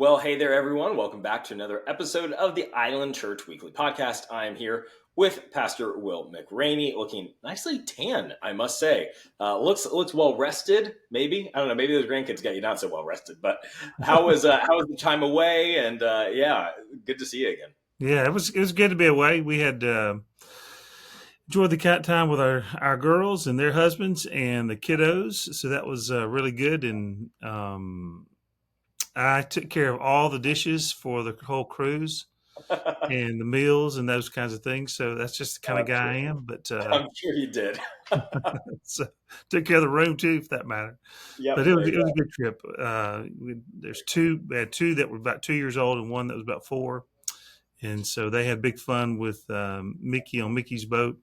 Well, hey there, everyone. Welcome back to another episode of the Island Church Weekly Podcast. I am here with Pastor Will McRaney, looking nicely tan, I must say. Looks well rested. Maybe I don't know. Maybe those grandkids got you not so well rested. But how was the time away? And yeah, good to see you again. Yeah, it was good to be away. We had enjoyed the cat time with our girls and their husbands and the kiddos, so that was really good. And I took care of all the dishes for the whole cruise and the meals and those kinds of things. So that's just the kind of I'm guy sure. I am. But I'm sure you did. so took care of the room too, for that matter. But Yep. it There was you it was go. a good trip. There's two. We had two that were about 2 years old and one that was about four. And so they had big fun with Mickey on Mickey's boat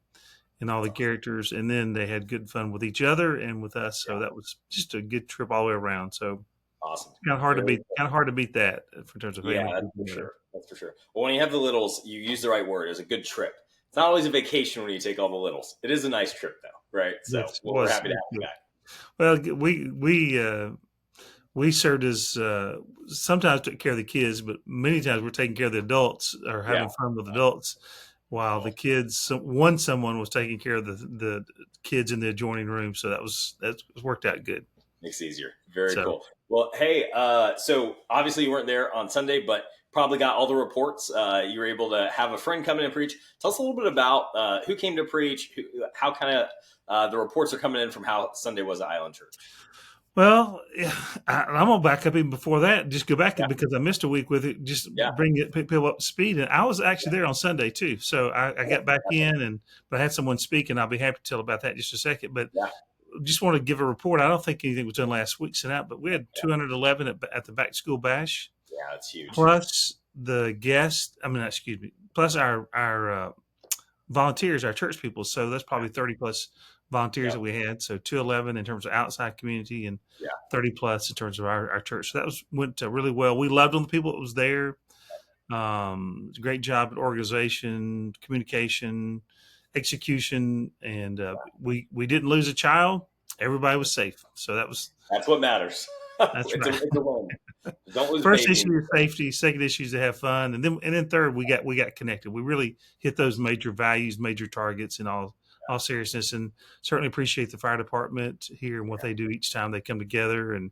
and all the characters, and then they had good fun with each other and with us. So Yeah. that was just a good trip all the way around. So Awesome. kind of hard to Very beat, kind of hard to beat that in terms of Yeah, family that's for together. sure. That's for sure. Well, when you have the littles, you use the right word. It's a good trip. It's not always a vacation when you take all the littles. It is a nice trip, though, right? So Yes, it we're was. happy to have you back. Well, we served as sometimes took care of the kids, but many times we're taking care of the adults or Yeah. having fun with adults, while the kids. Someone was taking care of the kids in the adjoining room, so that worked out good. Makes it easier. Very So cool. Well, hey, so obviously you weren't there on Sunday, but probably got all the reports. You were able to have a friend come in and preach. Tell us a little bit about who came to preach, how kind of the reports are coming in from how Sunday was at Island Church. Well, yeah, I'm gonna back up even before that. Just go back Yeah, because I missed a week with it. Just yeah, pick people up to speed, and I was actually there on Sunday too. So I got back in, but I had someone speaking. I'll be happy to tell about that in just a second. But yeah, just want to give a report. I don't think anything was done last week sent out, but we had 211 at the back to school bash, yeah. It's huge. plus the guests. I mean, excuse me, plus our volunteers, our church people. So that's probably 30 plus volunteers Yep. that we had. So 211 in terms of outside community and Yeah. 30 plus in terms of our church. So that went really well. We loved on the people that was there. Great job at organization, communication, execution, and we didn't lose a child. Everybody was safe. So That's what matters. that's it's right. a win. Don't lose First baby. issue is safety. Second issue is to have fun, and then third we got connected. We really hit those major values, major targets, in all seriousness, and certainly appreciate the fire department here and what they do each time they come together. And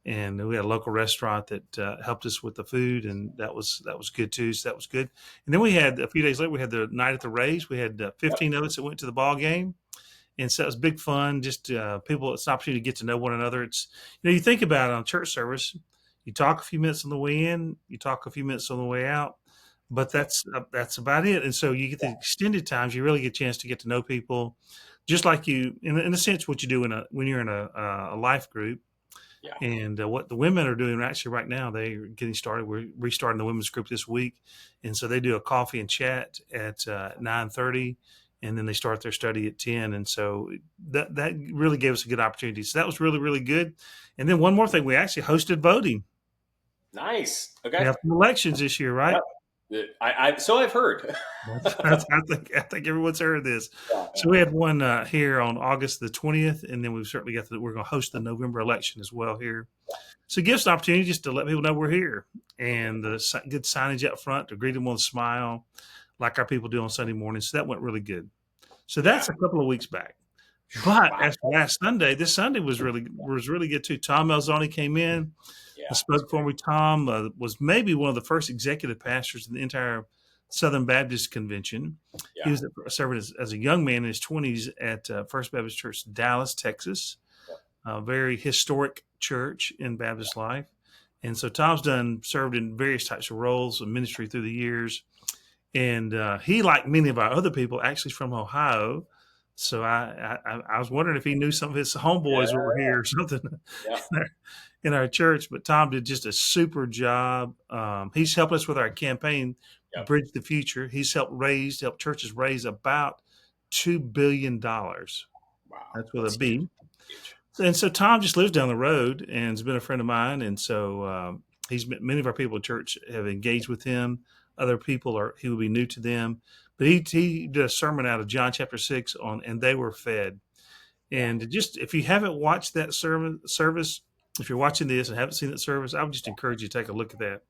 we had a local restaurant that helped us with the food, and that was good too. So that was good. And then we had a few days later we had the night at the Rays. We had 15 of us that went to the ball game. And so it was big fun. Just people, it's an opportunity to get to know one another. It's you think about it on church service. You talk a few minutes on the way in, you talk a few minutes on the way out, but that's about it. And so you get the extended times. You really get a chance to get to know people, just like you, in a sense, what you do when you're in a life group. Yeah. And what the women are doing actually right now, they're getting started. We're restarting the women's group this week, and so they do a coffee and chat at 9:30, and then they start their study at 10. And so that really gave us a good opportunity. So that was really really good. And then one more thing, we actually hosted voting. Nice. We Okay. have some elections this year, right? So I've heard. I think everyone's heard this. Yeah, So we had one here on August the 20th, and then we've certainly we're going to host the November election as well here. So it gives an opportunity just to let people know we're here, and the good signage up front to greet them with a smile, like our people do on Sunday mornings. So that went really good. So that's a couple of weeks back. But wow. as for last Sunday, this Sunday was really good too. Tom Melzoni came in Yeah. and spoke for me. Tom was maybe one of the first executive pastors in the entire Southern Baptist Convention. Yeah. He was serving as a young man in his 20s at First Baptist Church, Dallas, Texas, a very historic church in Baptist life. And so Tom's served in various types of roles of ministry through the years. And he, like many of our other people, actually is from Ohio. So I was wondering if he knew some of his homeboys Yeah. that were here or something Yeah. in our church. But Tom did just a super job. He's helped us with our campaign, Yep. Bridge the Future. He's helped churches raise about $2 billion. Wow. That's with a That's B. huge. And so Tom just lives down the road and has been a friend of mine. And so many of our people at church have engaged with him. Other people he will be new to them. But he did a sermon out of John chapter 6 on, and they were fed. And just, if you haven't watched that service, If you're watching this and haven't seen that service, I would just encourage you to take a look at that.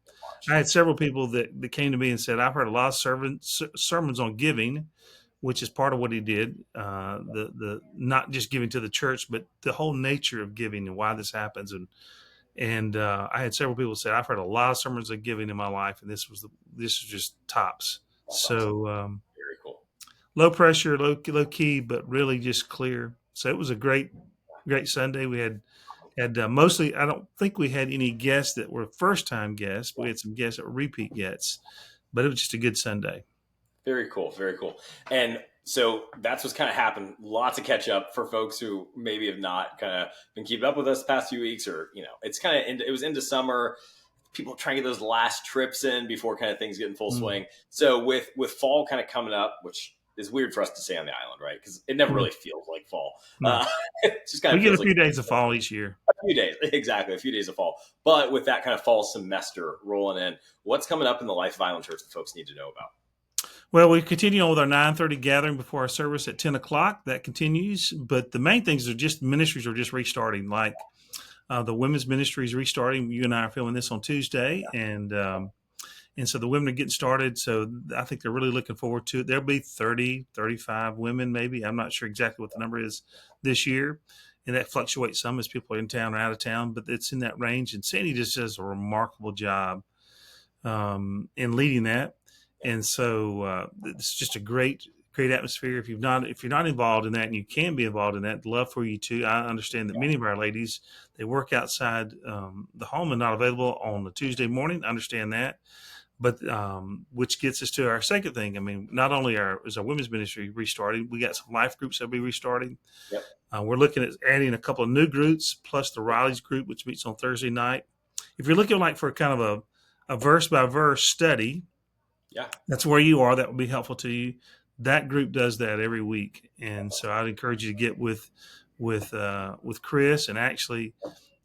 I had several people that came to me and said, I've heard a lot of sermons on giving, which is part of what he did. The not just giving to the church, but the whole nature of giving and why this happens. And I had several people say, I've heard a lot of sermons on giving in my life, and this was just tops. That's awesome. So Very cool. low pressure, low key, but really just clear. So it was a great Sunday. We had mostly, I don't think we had any guests that were first time guests. We had some guests that were repeat guests, but it was just a good Sunday. Very cool. Very cool. And so that's what's kind of happened. Lots of catch up for folks who maybe have not kind of been keeping up with us the past few weeks, or, it's kind of, it was into summer. People trying to get those last trips in before kind of things get in full swing. So with fall kind of coming up, which is weird for us to say on the island, right? Because it never really feels like fall. It just kind of we get a few days of fall each year. A few days, exactly, a few days of fall. But with that kind of fall semester rolling in, what's coming up in the Life of Island Church that folks need to know about? Well, we continue on with our 9:30 gathering before our service at 10 o'clock. That continues. But the main things are just ministries are just restarting. Like the women's ministry is restarting. You and I are filming this on Tuesday. And so the women are getting started. So I think they're really looking forward to it. There'll be 30, 35 women maybe. I'm not sure exactly what the number is this year. And that fluctuates some as people are in town or out of town. But it's in that range. And Sandy just does a remarkable job in leading that. And so it's just a great atmosphere. If you're not involved in that, and you can be involved in that, I'd love for you to. I understand that many of our ladies, they work outside the home and not available on the Tuesday morning. I understand that, but which gets us to our second thing. I mean, not only is our women's ministry restarting, we got some life groups that'll be restarting. Yep. We're looking at adding a couple of new groups, plus the Riley's group, which meets on Thursday night. If you're looking like for kind of a verse by verse study, yeah, that's where you are. That will be helpful to you. That group does that every week, and so I'd encourage you to get with Chris, and actually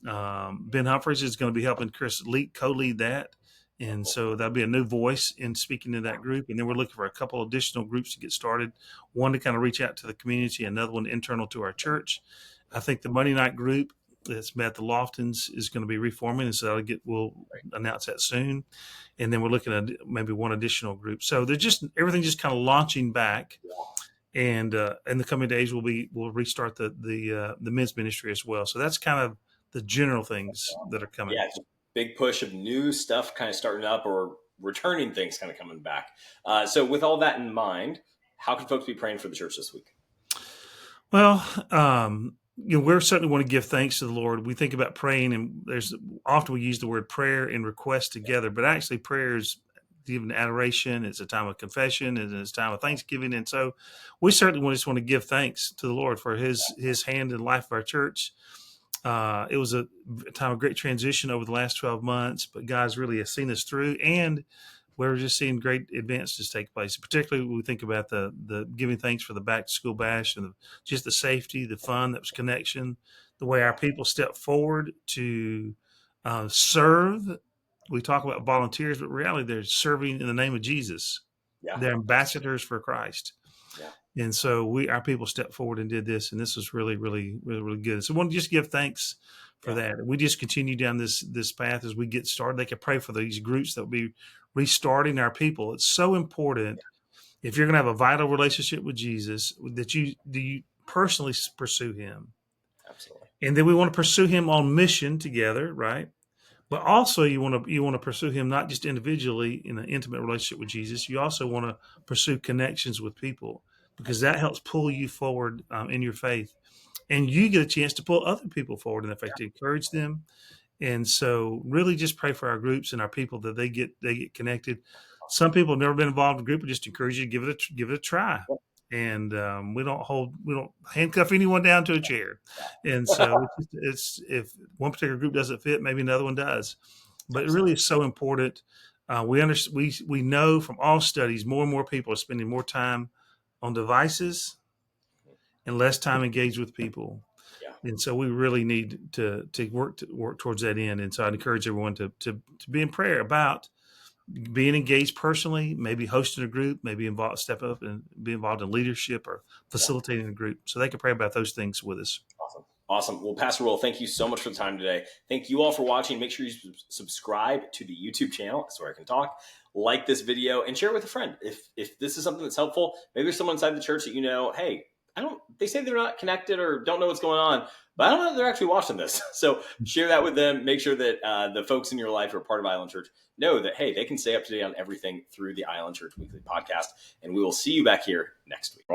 Ben Humphreys is going to be helping Chris co-lead that, and so that'll be a new voice in speaking to that group. And then we're looking for a couple additional groups to get started. One to kind of reach out to the community, another one internal to our church. I think the Monday night group that's met the Loftons is going to be reforming, and so we'll announce that soon. And then we're looking at maybe one additional group. So they're everything just kind of launching back. And in the coming days, we'll restart the men's ministry as well. So that's kind of the general things that are coming. Yeah, it's a big push of new stuff kind of starting up, or returning things kind of coming back. So with all that in mind, how can folks be praying for the church this week? Well, we certainly want to give thanks to the Lord. We think about praying, and often we use the word prayer and request together, but actually prayer is even adoration. It's a time of confession, and it's a time of thanksgiving. And so we certainly just want to give thanks to the Lord for his hand in the life of our church. It was a time of great transition over the last 12 months, but God's really has seen us through, and we're just seeing great advances take place. Particularly when we think about the giving thanks for the back to school bash, and just the safety, the fun, that was connection, the way our people step forward to serve. We talk about volunteers, but really they're serving in the name of Jesus. Yeah. They're ambassadors for Christ. Yeah. And so our people stepped forward and did this, and this was really, really, really, really good. So I want to just give thanks for that. We just continue down this path as we get started. They can pray for these groups that will be restarting our people. It's so important, if you're going to have a vital relationship with Jesus, that you personally pursue him. Absolutely. And then we want to pursue him on mission together, right? But also you want to pursue him not just individually in an intimate relationship with Jesus. You also want to pursue connections with people, because that helps pull you forward in your faith. And you get a chance to pull other people forward in their faith, to encourage them. And so really just pray for our groups and our people that they get connected. Some people have never been involved in a group, but just encourage you to give it a try. And we don't handcuff anyone down to a chair. And so it's if one particular group doesn't fit, maybe another one does. But it really is so important. We know from all studies, more and more people are spending more time on devices and less time engaged with people. Yeah. And so we really need to work towards that end. And so I'd encourage everyone to be in prayer about being engaged personally, maybe hosting a group, maybe step up and be involved in leadership or facilitating a group. So they can pray about those things with us. Awesome. Awesome. Well, Pastor Will, thank you so much for the time today. Thank you all for watching. Make sure you subscribe to the YouTube channel. That's where I can talk. Like this video and share it with a friend. If this is something that's helpful, maybe there's someone inside the church that you know, hey, they say they're not connected or don't know what's going on, but I don't know if they're actually watching this. So share that with them. Make sure that the folks in your life who are part of Island Church know that, hey, they can stay up to date on everything through the Island Church Weekly podcast. And we will see you back here next week.